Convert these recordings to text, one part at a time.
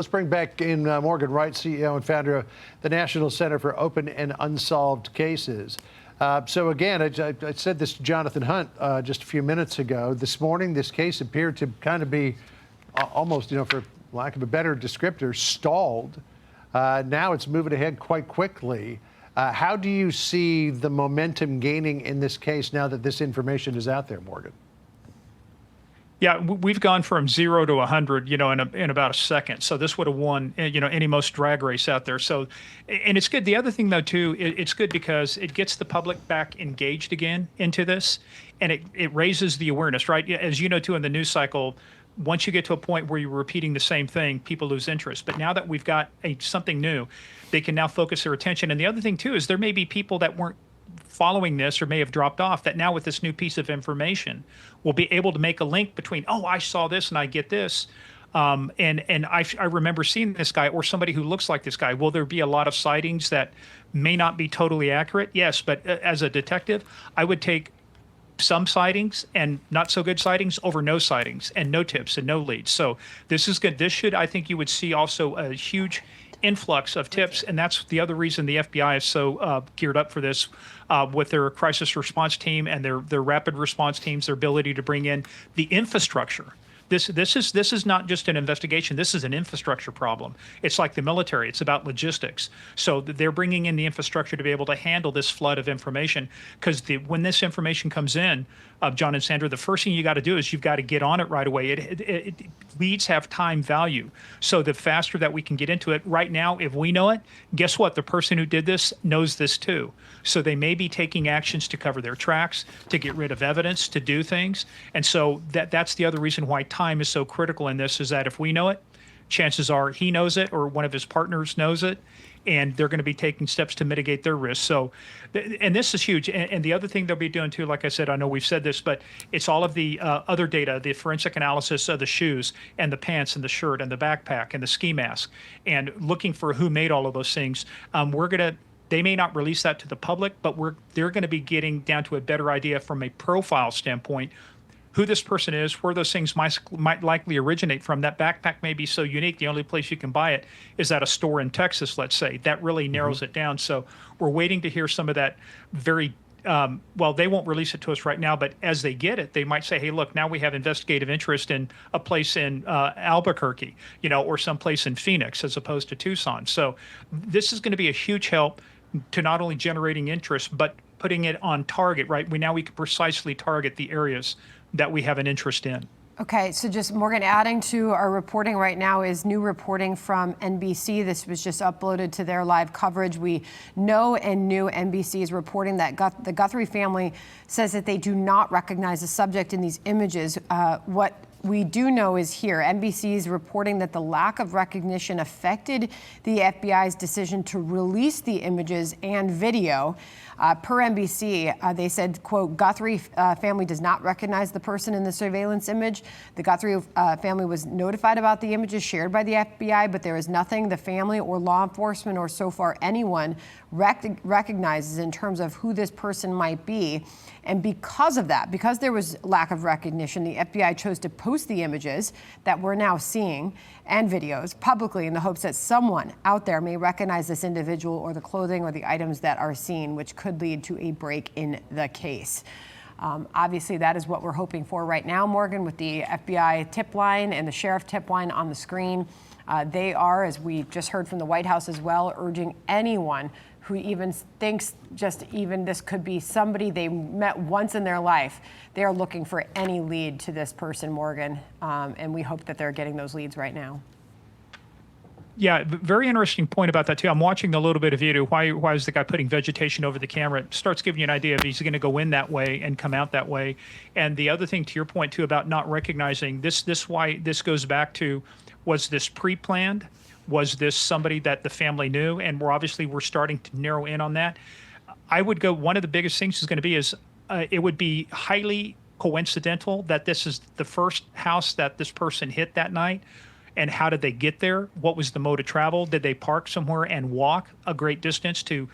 Let's bring back in Morgan Wright, CEO and founder of the National Center for Open and Unsolved Cases. So again, I said this to Jonathan Hunt just a few minutes ago. This morning, this case appeared to kind of be almost, for lack of a better descriptor, stalled. Now it's moving ahead quite quickly. How do you see the momentum gaining in this case now that this information is out there, Morgan? Yeah, we've gone from 0 to 100, in about a second. So this would have won, any most drag race out there. So, and it's good. The other thing, though, too, it's good because it gets the public back engaged again into this, and it raises the awareness, right? As you know, too, in the news cycle, once you get to a point where you're repeating the same thing, people lose interest. But now that we've got something new, they can now focus their attention. And the other thing, too, is there may be people that weren't following this or may have dropped off that now with this new piece of information will be able to make a link between, oh, I saw this and I get this. And I remember seeing this guy or somebody who looks like this guy. Will there be a lot of sightings that may not be totally accurate? Yes, but as a detective, I would take some sightings and not so good sightings over no sightings and no tips and no leads. So this is good. This should, I think you would see also a huge influx of tips, and that's the other reason the FBI is so geared up for this with their crisis response team and their rapid response teams, their ability to bring in the infrastructure. This is not just an investigation. This is an infrastructure problem. It's like the military. It's about logistics. So they're bringing in the infrastructure to be able to handle this flood of information. Because when this information comes in, John and Sandra, the first thing you got to do is you've got to get on it right away. Leads have time value. So the faster that we can get into it, right now, if we know it, guess what? The person who did this knows this too. So they may be taking actions to cover their tracks, to get rid of evidence, to do things. And so that's the other reason why time is so critical in this, is that if we know it, chances are he knows it or one of his partners knows it, and they're going to be taking steps to mitigate their risk. So, and this is huge. And the other thing they'll be doing too, like I said, I know we've said this, but it's all of the other data, the forensic analysis of the shoes and the pants and the shirt and the backpack and the ski mask, and looking for who made all of those things. They may not release that to the public, but they're going to be getting down to a better idea from a profile standpoint, who this person is, where those things might likely originate from. That backpack may be so unique, the only place you can buy it is at a store in Texas, let's say. That really narrows it down. So we're waiting to hear some of that very, well, they won't release it to us right now, but as they get it, they might say, hey, look, now we have investigative interest in a place in Albuquerque, or someplace in Phoenix as opposed to Tucson. So this is going to be a huge help to not only generating interest, but putting it on target, right? We can precisely target the areas that we have an interest in. Okay, so just Morgan, adding to our reporting right now is new reporting from NBC. This was just uploaded to their live coverage. We know and knew NBC is reporting that the Guthrie family says that they do not recognize the subject in these images. What we do know is here, NBC is reporting that the lack of recognition affected the FBI's decision to release the images and video. Per NBC, they said, quote, Guthrie family does not recognize the person in the surveillance image. The Guthrie family was notified about the images shared by the FBI, but there is nothing the family or law enforcement or so far anyone recognizes in terms of who this person might be. And because of that, because there was lack of recognition, the FBI chose to post the images that we're now seeing and videos publicly in the hopes that someone out there may recognize this individual or the clothing or the items that are seen, which could lead to a break in the case. Obviously, that is what we're hoping for right now, Morgan, with the FBI tip line and the sheriff tip line on the screen. They are, as we just heard from the White House as well, urging anyone who even thinks just even this could be somebody they met once in their life. They are looking for any lead to this person, Morgan, and we hope that they're getting those leads right now. Yeah, very interesting point about that too. I'm watching a little bit of video. Why is the guy putting vegetation over the camera? It starts giving you an idea if he's going to go in that way and come out that way. And the other thing, to your point too, about not recognizing why this goes back to, was this pre-planned? Was this somebody that the family knew? And we're starting to narrow in on that. I would go, one of the biggest things is going to be it would be highly coincidental that this is the first house that this person hit that night. And how did they get there? What was the mode of travel? Did they park somewhere and walk a great distance to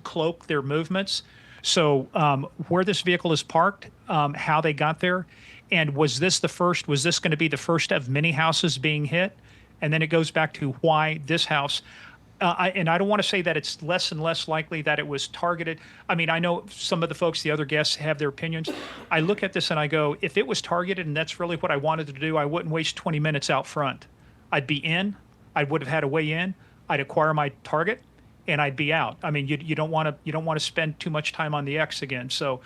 cloak their movements? So where this vehicle is parked, how they got there, and was this going to be the first of many houses being hit? And then it goes back to why this house. And I don't want to say that it's less and less likely that it was targeted. I mean, I know some of the folks, the other guests, have their opinions. I look at this and I go, if it was targeted and that's really what I wanted to do, I wouldn't waste 20 minutes out front. I'd be in. I would have had a way in. I'd acquire my target, and I'd be out. I mean, you don't want to spend too much time on the X again. So.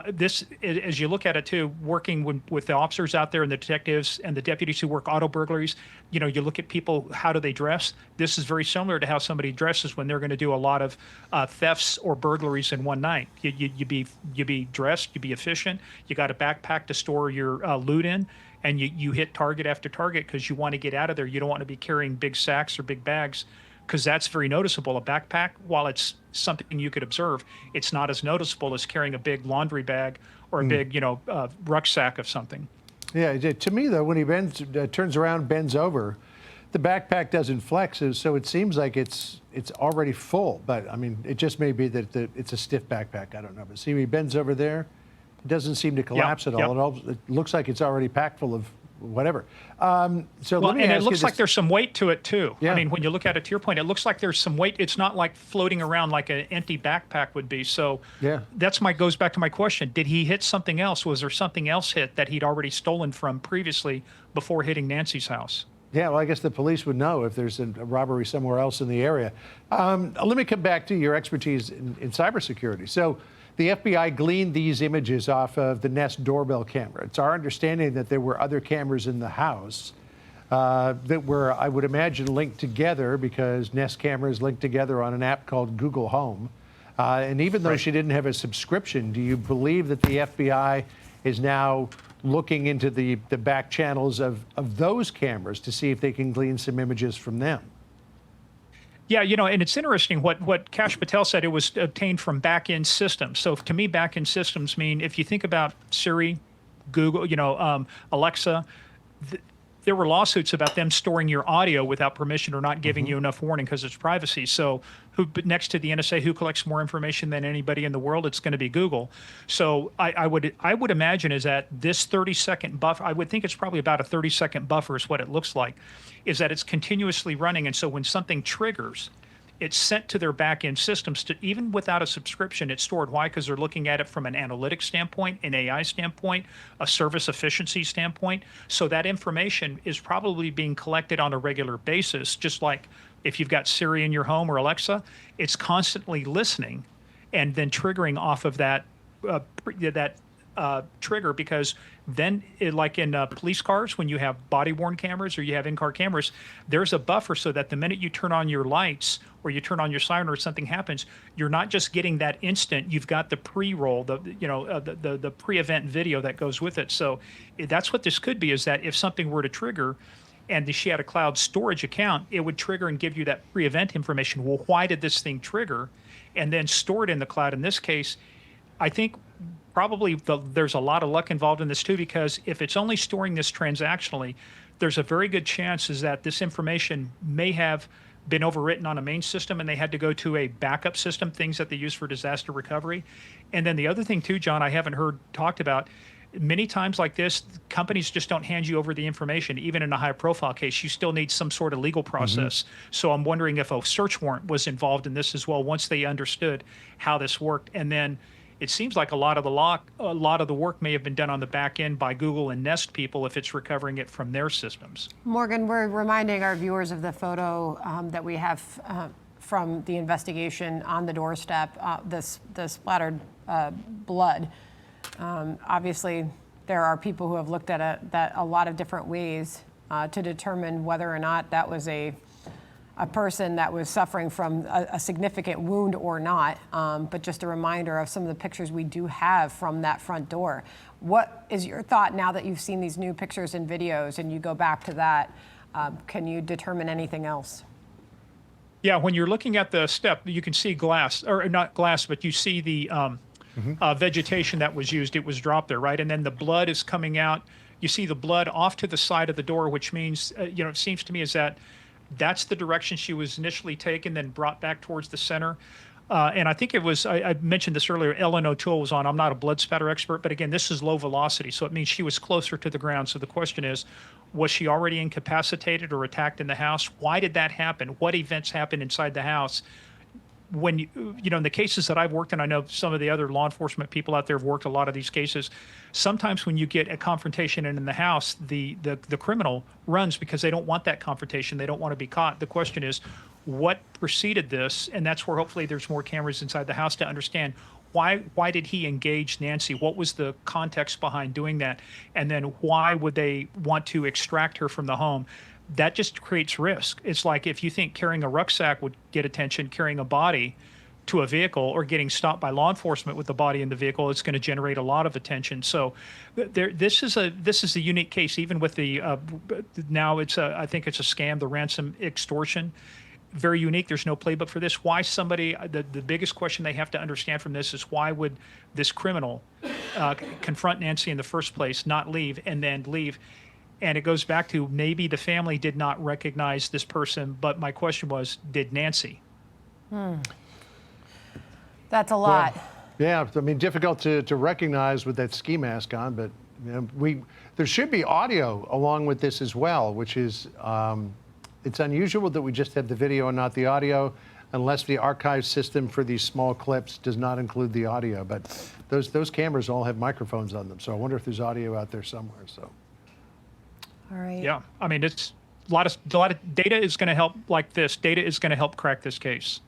This, as you look at it too, working with the officers out there and the detectives and the deputies who work auto burglaries, you look at people, how do they dress? This is very similar to how somebody dresses when they're going to do a lot of thefts or burglaries in one night. You be dressed, you be efficient. You got a backpack to store your loot in, and you hit target after target because you want to get out of there. You don't want to be carrying big sacks or big bags, because that's very noticeable. A backpack, while it's something you could observe, it's not as noticeable as carrying a big laundry bag or a big, rucksack of something. Yeah, to me though, when he turns around, bends over, the backpack doesn't flex, so it seems like it's already full. But I mean, it just may be that it's a stiff backpack. I don't know. But see, he bends over there, it doesn't seem to collapse at all. It looks like it's already packed full of whatever. So let me ask you it looks this. like there's some weight to it too. Yeah. I mean, when you look at it, to your point, it looks like there's some weight. It's not like floating around like an empty backpack would be. So Yeah. goes back to my question. Did he hit something else? Was there something else hit that he'd already stolen from previously before hitting Nancy's house? Yeah, well, I guess the police would know if there's a robbery somewhere else in the area. Let me come back to your expertise in cybersecurity. So the FBI gleaned these images off of the Nest doorbell camera. It's our understanding that there were other cameras in the house that were, I would imagine, linked together, because Nest cameras linked together on an app called Google Home. And even though she didn't have a subscription, do you believe that the FBI is now looking into the back channels of those cameras to see if they can glean some images from them? Yeah, and it's interesting what Kash Patel said. It was obtained from back-end systems. So to me, back-end systems mean, if you think about Siri, Google, Alexa, there were lawsuits about them storing your audio without permission or not giving you enough warning because it's privacy. So next to the NSA, who collects more information than anybody in the world? It's going to be Google. So I would imagine is that this 30-second buffer, I would think it's probably about a 30-second buffer is what it looks like, is that it's continuously running. And so when something triggers, it's sent to their back-end systems to, even without a subscription, it's stored. Why? Because they're looking at it from an analytics standpoint, an AI standpoint, a service efficiency standpoint. So that information is probably being collected on a regular basis, just like if you've got Siri in your home or Alexa, it's constantly listening and then triggering off of that trigger, because then like in police cars, when you have body-worn cameras or you have in-car cameras, there's a buffer so that the minute you turn on your lights or you turn on your siren or something happens, you're not just getting that instant. You've got the pre-roll, the pre-event video that goes with it. So that's what this could be, is that if something were to trigger and she had a cloud storage account, it would trigger and give you that pre-event information. Well, why did this thing trigger? And then store it in the cloud. In this case, I think probably there's a lot of luck involved in this too, because if it's only storing this transactionally, there's a very good chance is that this information may have been overwritten on a main system and they had to go to a backup system, things that they use for disaster recovery. And then the other thing too, John, I haven't heard talked about, many times like this, companies just don't hand you over the information. Even in a high profile case, you still need some sort of legal process. So I'm wondering if a search warrant was involved in this as well, once they understood how this worked. And then it seems like a lot of the work may have been done on the back end by Google and Nest people if it's recovering it from their systems. Morgan, we're reminding our viewers of the photo that we have from the investigation on the doorstep, the splattered blood. Obviously, there are people who have looked at that a lot of different ways to determine whether or not that was a person that was suffering from a significant wound or not, but just a reminder of some of the pictures we do have from that front door. What is your thought now that you've seen these new pictures and videos and you go back to that? Can you determine anything else? Yeah, when you're looking at the step, you can see glass, or not glass, but you see the vegetation that was used. It was dropped there, right? And then the blood is coming out. You see the blood off to the side of the door, which means, it seems to me is that that's the direction she was initially taken, then brought back towards the center. And I think it was, I mentioned this earlier, Ellen O'Toole was on. I'm not a blood spatter expert, but again, this is low velocity, so it means she was closer to the ground. So the question is, Was she already incapacitated or attacked in the house? Why did that happen? What events happened inside the house? When you know, in the cases that I've worked in, I know some of the other law enforcement people out there have worked a lot of these cases. Sometimes when you get a confrontation in the house, the criminal runs because they don't want that confrontation. They don't want to be caught. The question is, what preceded this? And that's where hopefully there's more cameras inside the house to understand why did he engage Nancy? What was the context behind doing that? And then why would they want to extract her from the home? That just creates risk. It's like if you think carrying a rucksack would get attention, carrying a body to a vehicle or getting stopped by law enforcement with the body in the vehicle, it's going to generate a lot of attention. So this is a unique case, even with the now I think it's a scam, the ransom extortion. Very unique. There's no playbook for this. Why somebody, the biggest question they have to understand from this is why would this criminal confront Nancy in the first place, not leave, and then leave? And it goes back to maybe the family did not recognize this person, but my question was, did Nancy? That's a lot. Well, yeah, I mean, difficult to recognize with that ski mask on, but you know, there should be audio along with this as well, which is it's unusual that we just have the video and not the audio, unless the archive system for these small clips does not include the audio. But those cameras all have microphones on them, so I wonder if there's audio out there somewhere. So. All right. Yeah, I mean, it's a lot of data is going to help like this. Data is going to help crack this case.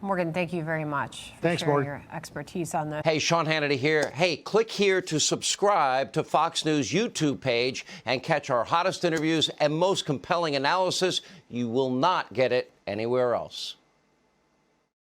Morgan, thank you very much for Thanks, sharing Morgan. your expertise on this. Hey, Sean Hannity here. Hey, click here to subscribe to Fox News YouTube page and catch our hottest interviews and most compelling analysis. You will not get it anywhere else.